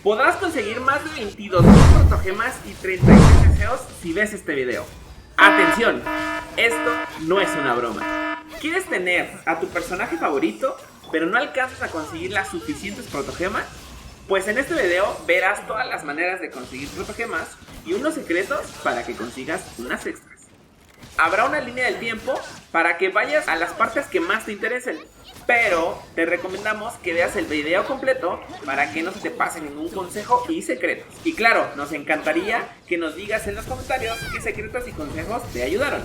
Podrás conseguir más de 22,000 protogemas y 36 deseos si ves este video. ¡Atención! Esto no es una broma. ¿Quieres tener a tu personaje favorito, pero no alcanzas a conseguir las suficientes protogemas? Pues en este video verás todas las maneras de conseguir protogemas y unos secretos para que consigas unas extras. Habrá una línea del tiempo para que vayas a las partes que más te interesen, pero te recomendamos que veas el video completo para que no se te pase ningún consejo y secretos. Y claro, nos encantaría que nos digas en los comentarios qué secretos y consejos te ayudaron.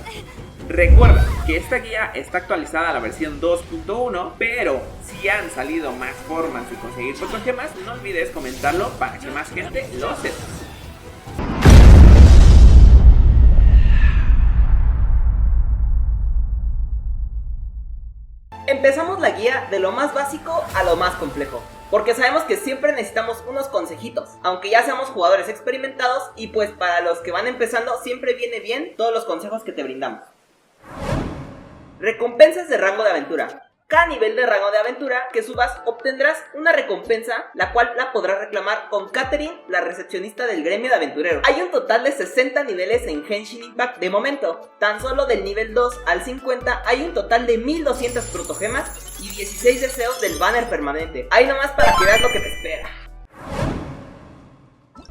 Recuerda que esta guía está actualizada a la versión 2.1, pero si han salido más formas de conseguir protogemas, no olvides comentarlo para que más gente lo sepa. Empezamos la guía de lo más básico a lo más complejo, porque sabemos que siempre necesitamos unos consejitos, aunque ya seamos jugadores experimentados, y pues para los que van empezando siempre viene bien todos los consejos que te brindamos. Recompensas de rango de aventura. Cada nivel de rango de aventura que subas obtendrás una recompensa, la cual la podrás reclamar con Catherine, la recepcionista del gremio de aventureros. Hay un total de 60 niveles en Genshin Impact de momento. Tan solo del nivel 2 al 50 hay un total de 1200 protogemas y 16 deseos del banner permanente. Ahí nomás para que veas lo que te espera.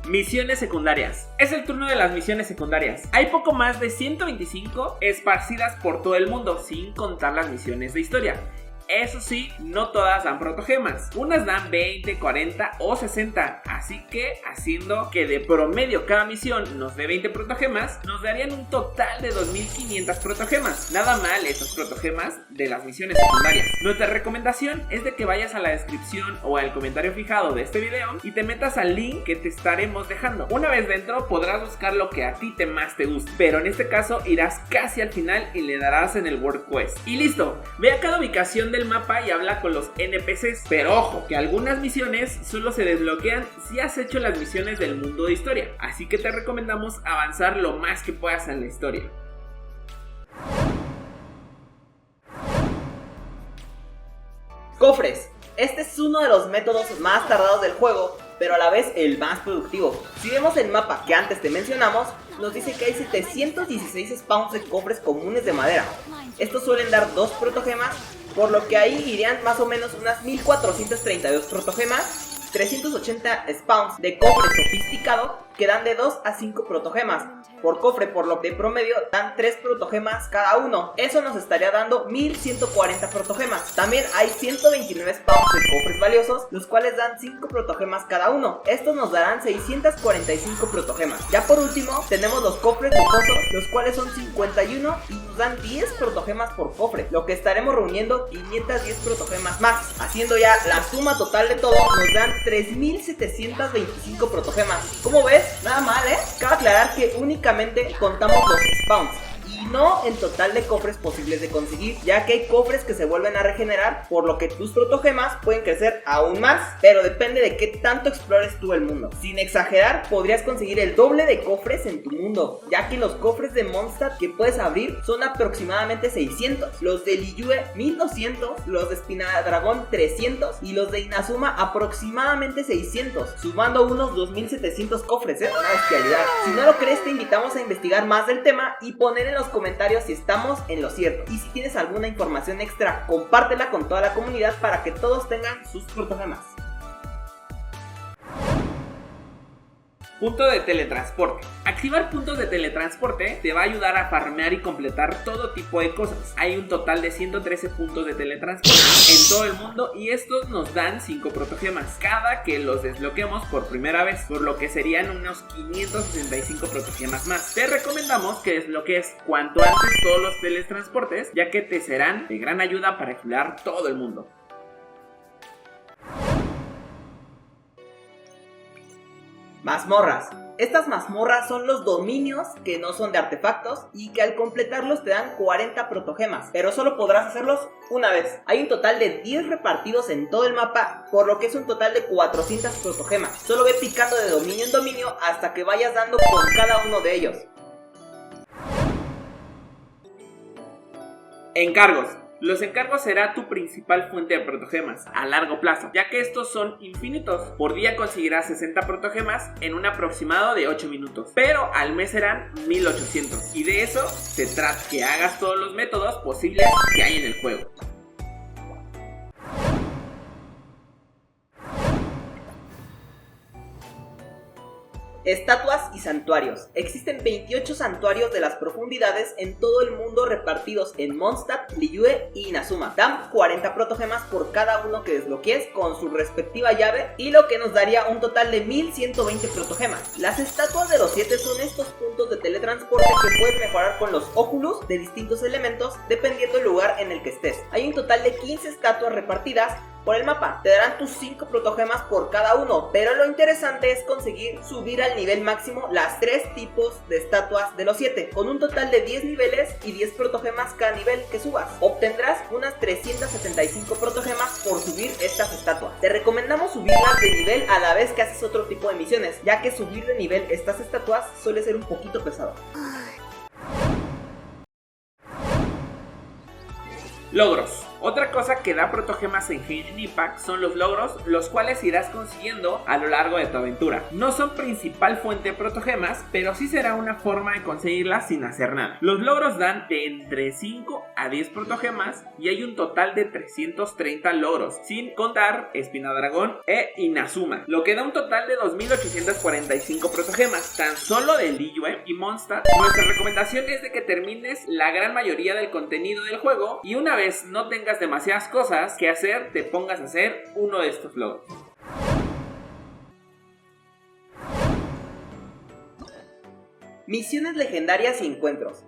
Misiones secundarias. Es el turno de las misiones secundarias. Hay poco más de 125 esparcidas por todo el mundo, sin contar las misiones de historia. Eso sí, no todas dan protogemas. Unas dan 20, 40 o 60. Así que, haciendo que de promedio cada misión nos dé 20 protogemas, nos darían un total de 2500 protogemas. Nada mal estos protogemas de las misiones secundarias. Nuestra recomendación es de que vayas a la descripción o al comentario fijado de este video y te metas al link que te estaremos dejando. Una vez dentro podrás buscar lo que a ti más te guste, pero en este caso irás casi al final y le darás en el World Quest. Y listo, ve a cada ubicación del mapa y habla con los NPCs, pero ojo, que algunas misiones solo se desbloquean si has hecho las misiones del mundo de historia, así que te recomendamos avanzar lo más que puedas en la historia. Cofres. Este es uno de los métodos más tardados del juego, pero a la vez el más productivo. Si vemos el mapa que antes te mencionamos, nos dice que hay 716 spawns de cofres comunes de madera. Estos suelen dar 2 protogemas, por lo que ahí irían más o menos unas 1432 protogemas, 380 spawns de cofre sofisticado que dan de 2 a 5 protogemas por cofre, por lo que de promedio dan 3 protogemas cada uno. Eso nos estaría dando 1140 protogemas. También hay 129 spawns de cofres valiosos, los cuales dan 5 protogemas cada uno. Estos nos darán 645 protogemas. Ya por último tenemos los cofres lujosos, los cuales son 51 y nos dan 10 protogemas por cofre, lo que estaremos reuniendo 510 protogemas más. Haciendo ya la suma total de todo, nos dan 3725 protogemas. ¿Cómo ves? Nada mal, ¿eh? Cabe aclarar que únicamente contamos los spawns y no el total de cofres posibles de conseguir, ya que hay cofres que se vuelven a regenerar, por lo que tus protogemas pueden crecer aún más, pero depende de qué tanto explores tú el mundo. Sin exagerar, podrías conseguir el doble de cofres en tu mundo, ya que los cofres de Mondstadt que puedes abrir son aproximadamente 600, los de Liyue 1200, los de Espinadragón 300 y los de Inazuma aproximadamente 600, sumando unos 2700 cofres, una bestialidad. Si no lo crees, te invitamos a investigar más del tema y poner en los comentarios si estamos en lo cierto. Y si tienes alguna información extra, compártela con toda la comunidad para que todos tengan sus protogemas. Punto de teletransporte. Activar puntos de teletransporte te va a ayudar a farmear y completar todo tipo de cosas. Hay un total de 113 puntos de teletransporte en todo el mundo y estos nos dan 5 protogemas cada que los desbloqueemos por primera vez, por lo que serían unos 565 protogemas más. Te recomendamos que desbloquees cuanto antes todos los teletransportes, ya que te serán de gran ayuda para explorar todo el mundo. Mazmorras. Estas mazmorras son los dominios que no son de artefactos y que al completarlos te dan 40 protogemas, pero solo podrás hacerlos una vez. Hay un total de 10 repartidos en todo el mapa, por lo que es un total de 400 protogemas. Solo ve picando de dominio en dominio hasta que vayas dando con cada uno de ellos. Encargos. Los encargos será tu principal fuente de protogemas a largo plazo, ya que estos son infinitos. Por día conseguirás 60 protogemas en un aproximado de 8 minutos, pero al mes serán 1800, y de eso se trata, que hagas todos los métodos posibles que hay en el juego. Estatuas y santuarios. Existen 28 santuarios de las profundidades en todo el mundo repartidos en Mondstadt, Liyue y Inazuma. Dan 40 protogemas por cada uno que desbloquees con su respectiva llave, y lo que nos daría un total de 1120 protogemas. Las estatuas de los 7 son estos puntos de teletransporte que puedes mejorar con los óculos de distintos elementos dependiendo del lugar en el que estés. Hay un total de 15 estatuas repartidas por el mapa. Te darán tus 5 protogemas por cada uno, pero lo interesante es conseguir subir al nivel máximo las 3 tipos de estatuas de los 7, con un total de 10 niveles y 10 protogemas cada nivel que subas. Obtendrás unas 375 protogemas por subir estas estatuas. Te recomendamos subirlas de nivel a la vez que haces otro tipo de misiones, ya que subir de nivel estas estatuas suele ser un poquito pesado. Logros. Otra cosa que da protogemas en Genshin Impact son los logros, los cuales irás consiguiendo a lo largo de tu aventura. No son principal fuente de protogemas, pero sí será una forma de conseguirlas sin hacer nada. Los logros dan de entre 5 a 10 protogemas y hay un total de 330 logros, sin contar Espinadragón e Inazuma, lo que da un total de 2845 protogemas, tan solo de Liyue y Mondstadt. Nuestra recomendación es de que termines la gran mayoría del contenido del juego y una vez no tengas demasiadas cosas que hacer, te pongas a hacer uno de estos logros. Misiones legendarias y encuentros.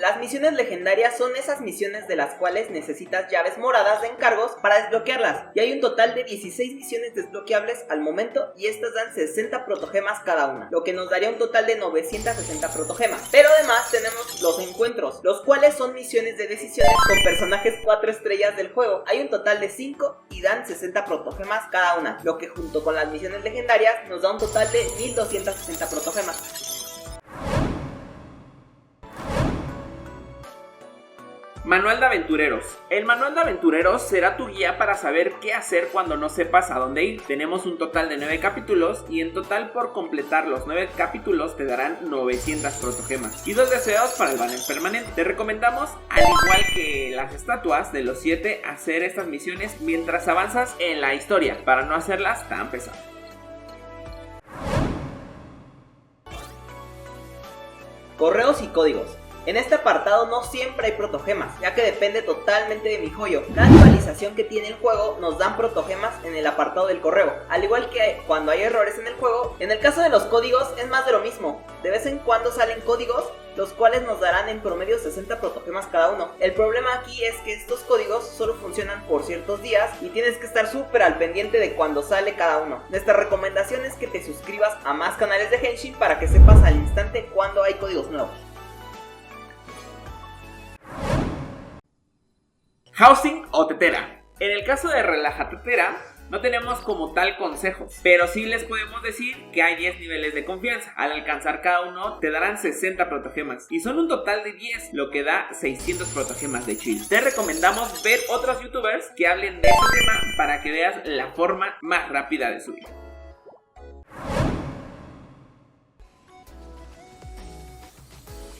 Las misiones legendarias son esas misiones de las cuales necesitas llaves moradas de encargos para desbloquearlas, y hay un total de 16 misiones desbloqueables al momento, y estas dan 60 protogemas cada una, lo que nos daría un total de 960 protogemas. Pero además tenemos los encuentros, los cuales son misiones de decisiones con personajes 4 estrellas del juego. Hay un total de 5 y dan 60 protogemas cada una, lo que junto con las misiones legendarias nos da un total de 1260 protogemas. Manual de aventureros. El manual de aventureros será tu guía para saber qué hacer cuando no sepas a dónde ir. Tenemos un total de 9 capítulos y en total por completar los 9 capítulos te darán 900 protogemas y 2 deseos para el banner permanente. Te recomendamos, al igual que las estatuas de los 7, hacer estas misiones mientras avanzas en la historia para no hacerlas tan pesadas. Correos y códigos. En este apartado no siempre hay protogemas, ya que depende totalmente de mi joyo. La actualización que tiene el juego nos dan protogemas en el apartado del correo, al igual que cuando hay errores en el juego. En el caso de los códigos es más de lo mismo, de vez en cuando salen códigos, los cuales nos darán en promedio 60 protogemas cada uno. El problema aquí es que estos códigos solo funcionan por ciertos días y tienes que estar súper al pendiente de cuando sale cada uno. Nuestra recomendación es que te suscribas a más canales de Genshin para que sepas al instante cuando hay códigos nuevos. Housing o tetera. En el caso de Relaja Tetera, no tenemos como tal consejos, pero sí les podemos decir que hay 10 niveles de confianza. Al alcanzar cada uno te darán 60 protogemas y son un total de 10, lo que da 600 protogemas de chill. Te recomendamos ver otros youtubers que hablen de este tema para que veas la forma más rápida de subir.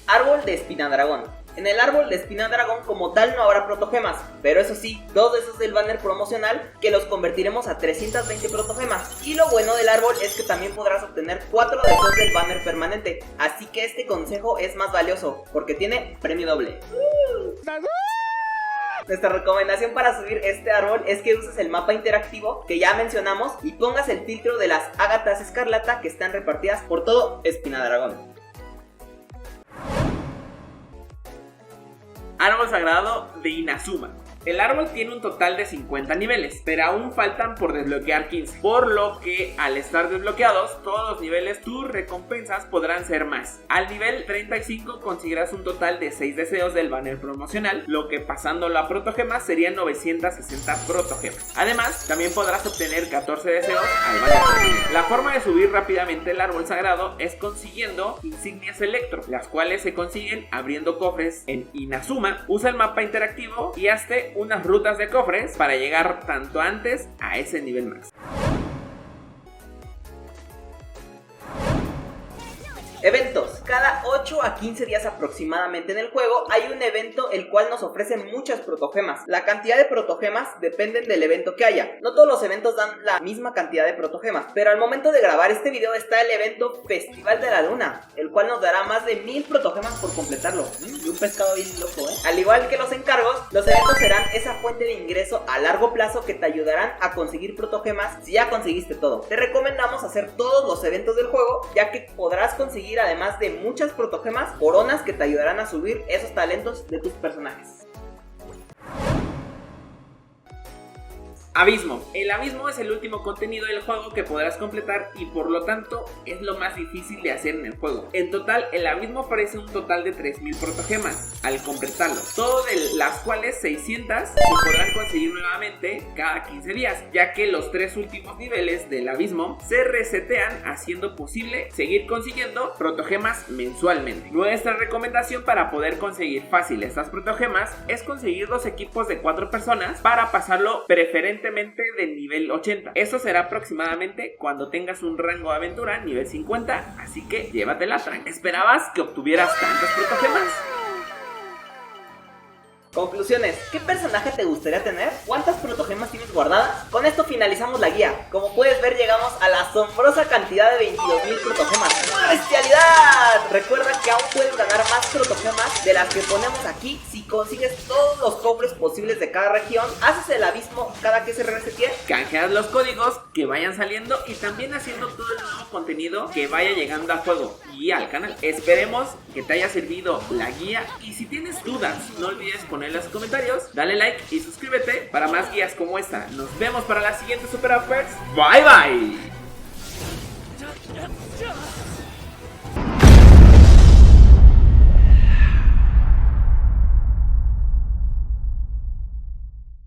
Árbol de Espinadragón. En el árbol de Espinadragón como tal no habrá protogemas, pero eso sí, 2 de esos del banner promocional que los convertiremos a 320 protogemas. Y lo bueno del árbol es que también podrás obtener 4 de esos del banner permanente, así que este consejo es más valioso porque tiene premio doble. Nuestra recomendación para subir este árbol es que uses el mapa interactivo que ya mencionamos y pongas el filtro de las ágatas escarlata que están repartidas por todo Espinadragón. Árbol sagrado de Inazuma. El árbol tiene un total de 50 niveles, pero aún faltan por desbloquear 15, por lo que al estar desbloqueados todos los niveles, tus recompensas podrán ser más. Al nivel 35 conseguirás un total de 6 deseos del banner promocional, lo que pasándolo a protogemas serían 960 protogemas. Además, también podrás obtener 14 deseos al banner promocional. La forma de subir rápidamente el árbol sagrado es consiguiendo insignias electro, las cuales se consiguen abriendo cofres en Inazuma. Usa el mapa interactivo y hazte unas rutas de cofres para llegar tanto antes a ese nivel max. Eventos. Cada 8 a 15 días aproximadamente en el juego hay un evento el cual nos ofrece muchas protogemas. La cantidad de protogemas dependen del evento que haya. No todos los eventos dan la misma cantidad de protogemas, pero al momento de grabar este video está el evento Festival de la Luna, el cual nos dará más de 1000 protogemas por completarlo. Y un pescado bien loco, Al igual que los encargos, los eventos serán esa fuente de ingreso a largo plazo que te ayudarán a conseguir protogemas si ya conseguiste todo. Te recomendamos hacer todos los eventos del juego, ya que podrás conseguir, además de muchas protogemas, coronas que te ayudarán a subir esos talentos de tus personajes. Abismo. El abismo es el último contenido del juego que podrás completar y por lo tanto es lo más difícil de hacer en el juego. En total, el abismo ofrece un total de 3000 protogemas al completarlo, todo de las cuales 600 se podrán conseguir nuevamente cada 15 días, ya que los 3 últimos niveles del abismo se resetean, haciendo posible seguir consiguiendo protogemas mensualmente. Nuestra recomendación para poder conseguir fácil estas protogemas es conseguir los equipos de 4 personas para pasarlo preferentemente de nivel 80. Eso será aproximadamente cuando tengas un rango de aventura nivel 50, así que llévatela tranqui. ¿Esperabas que obtuvieras tantas protogemas? Conclusiones. ¿Qué personaje te gustaría tener? ¿Cuántas protogemas tienes guardadas? Con esto finalizamos la guía. Como puedes ver, llegamos a la asombrosa cantidad de 22.000 protogemas. ¡Una bestialidad! Recuerda que aún puedes ganar más protogemas de las que ponemos aquí si consigues todos los cofres posibles de cada región, haces el abismo cada que se resetee, canjeas los códigos que vayan saliendo y también haciendo todo el nuevo contenido que vaya llegando al juego y al canal. Esperemos que te haya servido la guía y si tienes dudas, no olvides poner en los comentarios, dale like y suscríbete para más guías como esta. Nos vemos para la siguiente Super Offers. Bye bye.